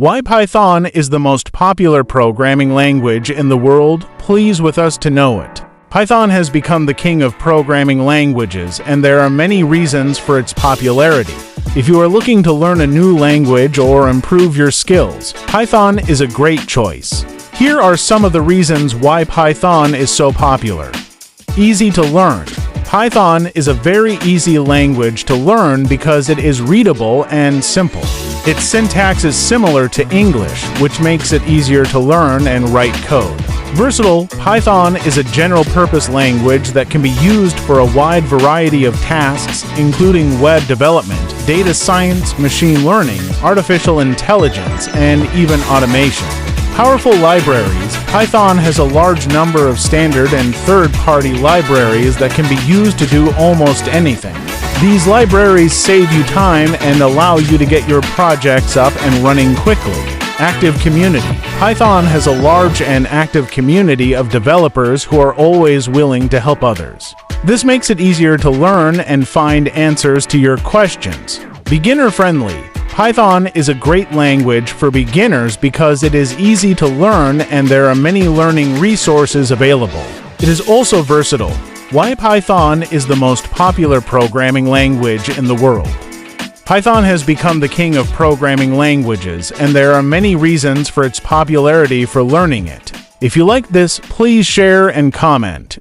Why Python is the most popular programming language in the world? Please with us to know it. Python has become the king of programming languages, and there are many reasons for its popularity. If you are looking to learn a new language or improve your skills, Python is a great choice. Here are some of the reasons why Python is so popular. Easy to learn. Python is a very easy language to learn because it is readable and simple. Its syntax is similar to English, which makes it easier to learn and write code. Versatile, Python is a general-purpose language that can be used for a wide variety of tasks, including web development, data science, machine learning, artificial intelligence, and even automation. Powerful libraries. Python has a large number of standard and third-party libraries that can be used to do almost anything. These libraries save you time and allow you to get your projects up and running quickly. Active community. Python has a large and active community of developers who are always willing to help others. This makes it easier to learn and find answers to your questions. Beginner-friendly. Python is a great language for beginners because it is easy to learn and there are many learning resources available. It is also versatile. Why Python is the most popular programming language in the world? Python has become the king of programming languages, and there are many reasons for its popularity for learning it. If you like this, please share and comment.